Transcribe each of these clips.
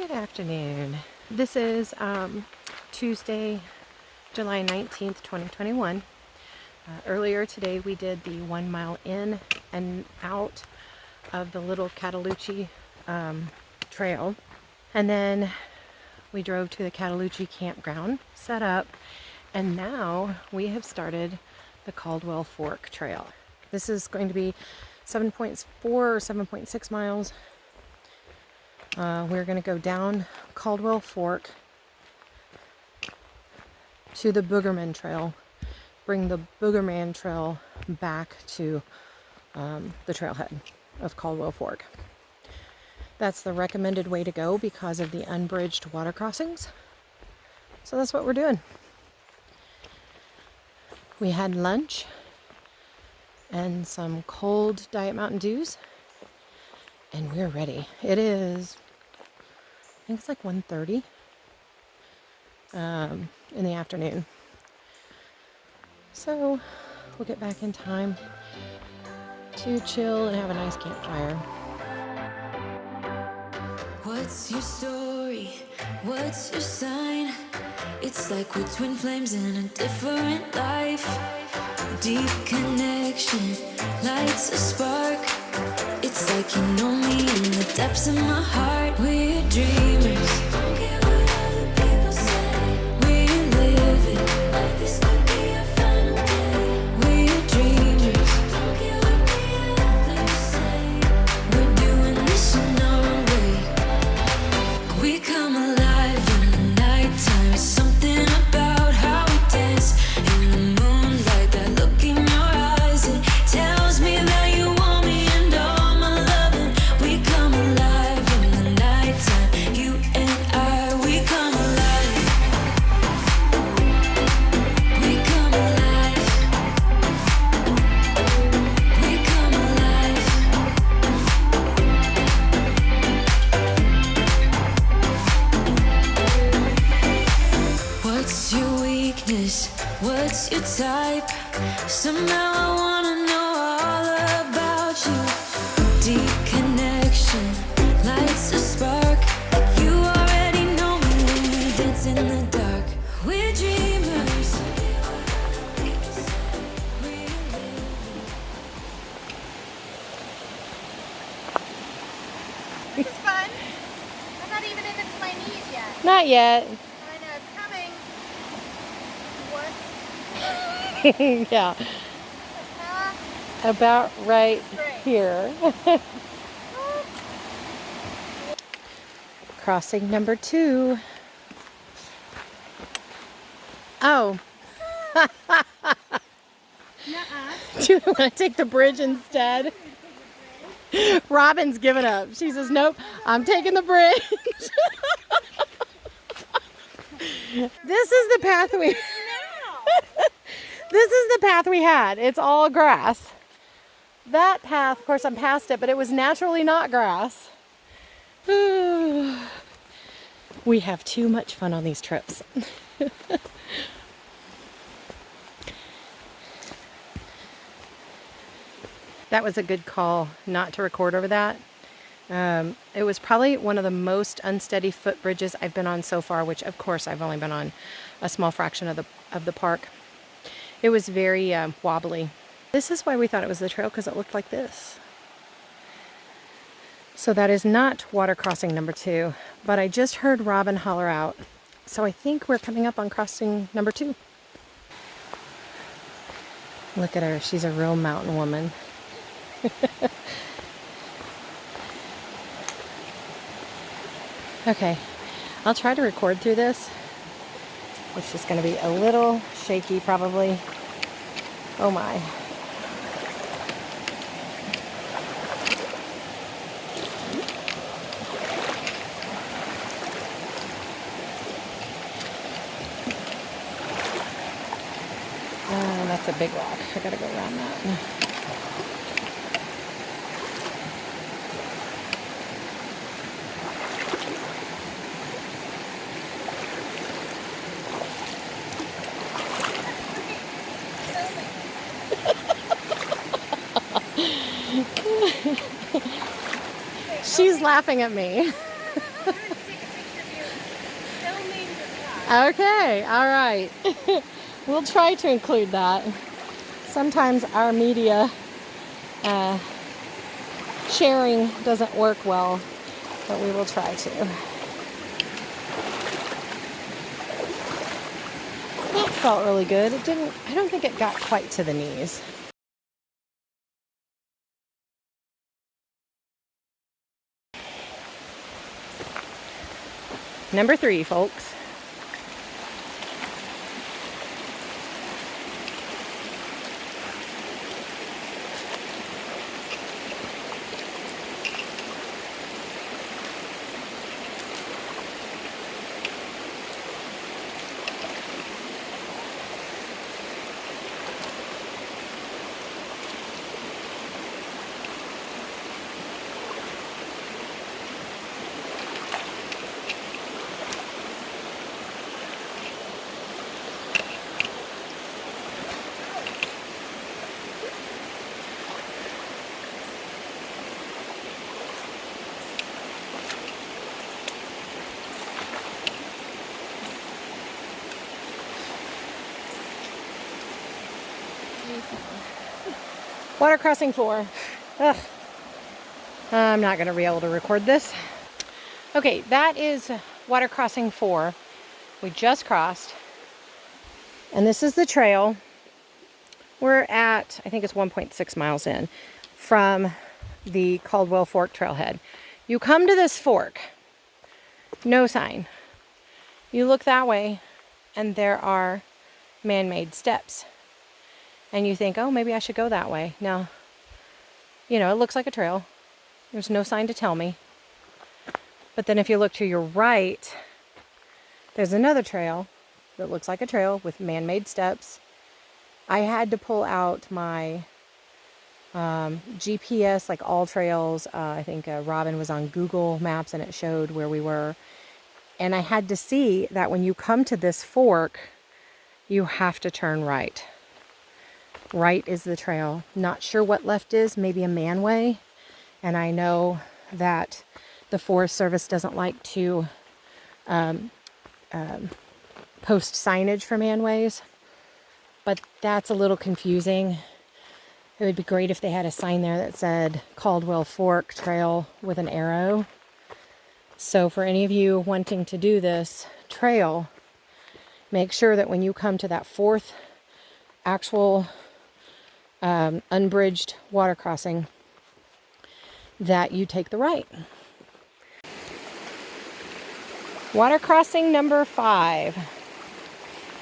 Good afternoon. This is Tuesday, July 19th, 2021. Earlier today we did the 1 mile in and out of the little Cataloochee trail. And then we drove to the Cataloochee campground, set up, and now we have started the Caldwell Fork Trail. This is going to be 7.4 or 7.6 miles. We're going to go down Caldwell Fork to the Boogerman Trail, bring the Boogerman Trail back to the trailhead of Caldwell Fork. That's the recommended way to go because of the unbridged water crossings. So that's what we're doing. We had lunch and some cold Diet Mountain Dews, and we're ready. It is, I think it's like 1:30 in the afternoon. So we'll get back in time to chill and have a nice campfire. What's your story? What's your sign? It's like we're twin flames in a different life. Deep connection lights a spark. It's like you know me in the depths of my heart. We're dreamers. Don't care what other people say. We live it like this could be our final day. We're dreamers. Don't care what the others say. We're doing this in our way. We come alive in the nighttime. It's something about how we dance in the moonlight. That look in your eyes, it tells me that you want me and all my loving. We come alive in the nighttime. You and I, we come alive. We come alive. We come alive. What's your weakness? What's your type? Somehow I wanna know all about you. Deep connection lights a spark. You already know me when we dance in the dark. We're dreamers. This is fun. I'm not even into my knees yet. Not yet. I know it's coming. What? Yeah, Path about right straight. here. Crossing number 2. Oh. Nuh-uh. Do you want to take the bridge instead? Robin's given up. She says, nope, I'm taking the bridge. This is the path we... This is the path we had. It's all grass. That path, of course, I'm past it, but it was naturally not grass. We have too much fun on these trips. That was a good call not to record over that. It was probably one of the most unsteady footbridges I've been on so far, which of course I've only been on a small fraction of the park. It was very wobbly. This is why we thought it was the trail, because it looked like this. So that is not water crossing number 2, but I just heard Robin holler out. So I think we're coming up on crossing number 2. Look at her, she's a real mountain woman. Okay, I'll try to record through this. It's just going to be a little shaky probably. Oh my. That's a big rock. I gotta go around that. She's laughing at me. Okay, all right. We'll try to include that. Sometimes our media sharing doesn't work well, but we will try to. That felt really good. It didn't, I don't think it got quite to the knees. Number 3, folks. Water crossing 4. Ugh. I'm not going to be able to record this. Okay, that is water crossing 4. We just crossed. And this is the trail. We're at, I think it's 1.6 miles in from the Caldwell Fork trailhead. You come to this fork, no sign. You look that way, and there are man-made steps. And you think, oh, maybe I should go that way. Now, you know, it looks like a trail. There's no sign to tell me. But then if you look to your right, there's another trail that looks like a trail with man-made steps. I had to pull out my GPS, like all trails. I think Robin was on Google Maps and it showed where we were. And I had to see that when you come to this fork, you have to turn right. Right is the trail. Not sure what left is, maybe a manway. And I know that the Forest Service doesn't like to post signage for manways, but that's a little confusing. It would be great if they had a sign there that said Caldwell Fork Trail with an arrow. So for any of you wanting to do this trail, make sure that when you come to that 4th actual unbridged water crossing, that you take the right. Water crossing number 5.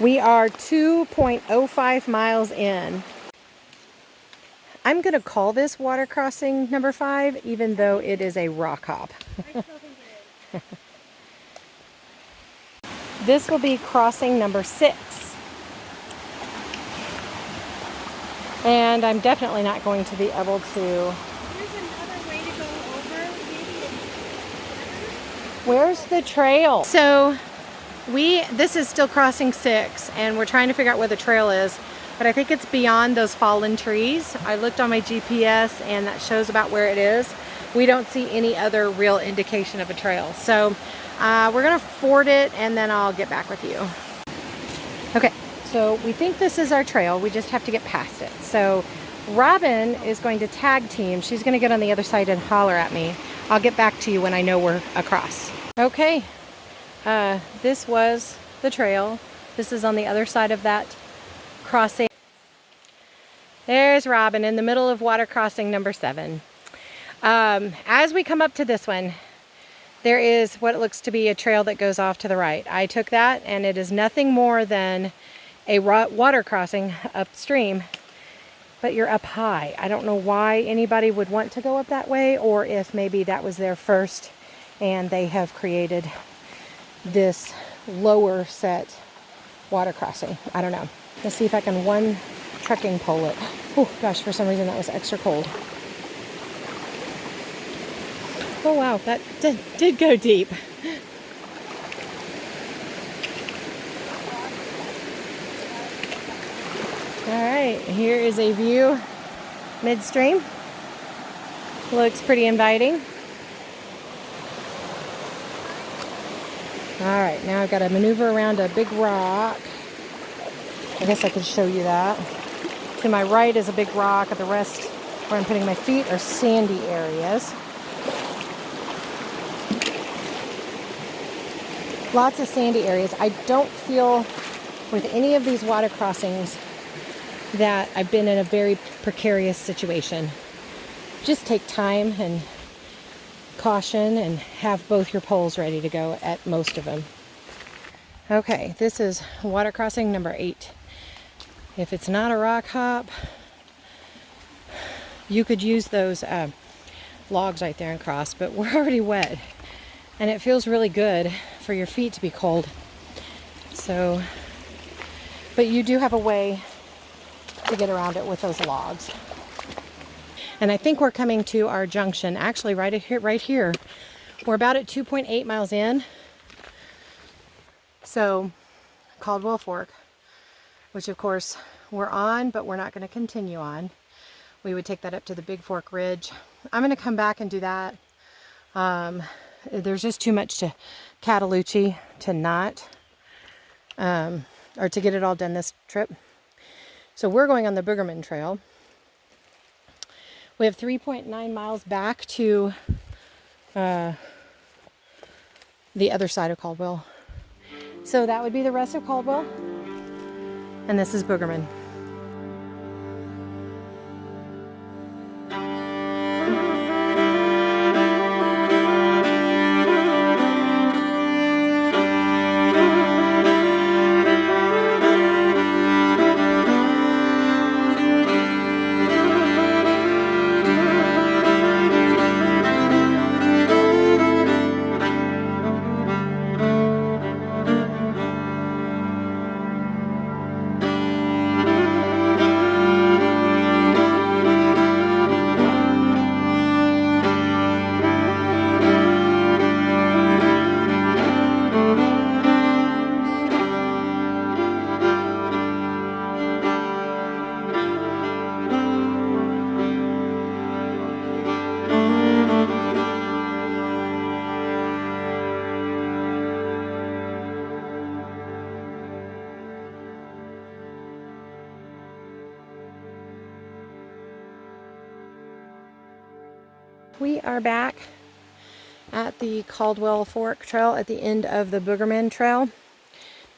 We are 2.05 miles in. I'm going to call this water crossing number 5, even though it is a rock hop. I still think it is. This will be crossing number 6. And I'm definitely not going to be able to... There's another way to go over. Maybe it's... Where's the trail? So this is still crossing 6, and we're trying to figure out where the trail is, but I think it's beyond those fallen trees. I looked on my GPS and that shows about where it is. We don't see any other real indication of a trail. So we're gonna ford it and then I'll get back with you. Okay, so we think this is our trail. We just have to get past it. So Robin is going to tag team. She's gonna get on the other side and holler at me. I'll get back to you when I know we're across. Okay, this was the trail. This is on the other side of that crossing. There's Robin in the middle of water crossing number 7. As we come up to this one, there is what looks to be a trail that goes off to the right. I took that, and it is nothing more than a water crossing upstream, but you're up high. I don't know why anybody would want to go up that way, or if maybe that was their first and they have created this lower set water crossing. I don't know. Let's see if I can one trekking pole it. Oh gosh, for some reason that was extra cold. Oh wow, that did go deep. All right, here is a view midstream. Looks pretty inviting. All right, now I've got to maneuver around a big rock. I guess I could show you that. To my right is a big rock, and the rest where I'm putting my feet are sandy areas. Lots of sandy areas. I don't feel with any of these water crossings that I've been in a very precarious situation. Just take time and caution and have both your poles ready to go at most of them. Okay, this is water crossing number 8. If it's not a rock hop, you could use those logs right there and cross, but we're already wet and it feels really good for your feet to be cold. So, but you do have a way to get around it with those logs. And I think we're coming to our junction, actually right here. We're about at 2.8 miles in. So, Caldwell Fork, which of course we're on, but we're not going to continue on. We would take that up to the Big Fork Ridge. I'm going to come back and do that. There's just too much to Cataloochee to not, or to get it all done this trip. So we're going on the Boogerman Trail. We have 3.9 miles back to the other side of Caldwell. So that would be the rest of Caldwell. And this is Boogerman. We are back at the Caldwell Fork Trail at the end of the Boogerman Trail.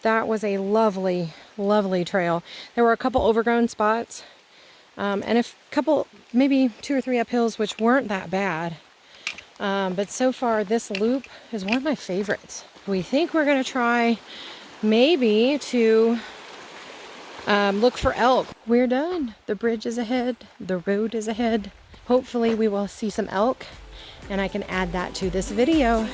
That was a lovely, lovely trail. There were a couple overgrown spots and a couple, maybe 2 or 3 uphills, which weren't that bad. But so far, this loop is one of my favorites. We think we're going to try maybe to look for elk. We're done. The bridge is ahead. The road is ahead. Hopefully we will see some elk and I can add that to this video.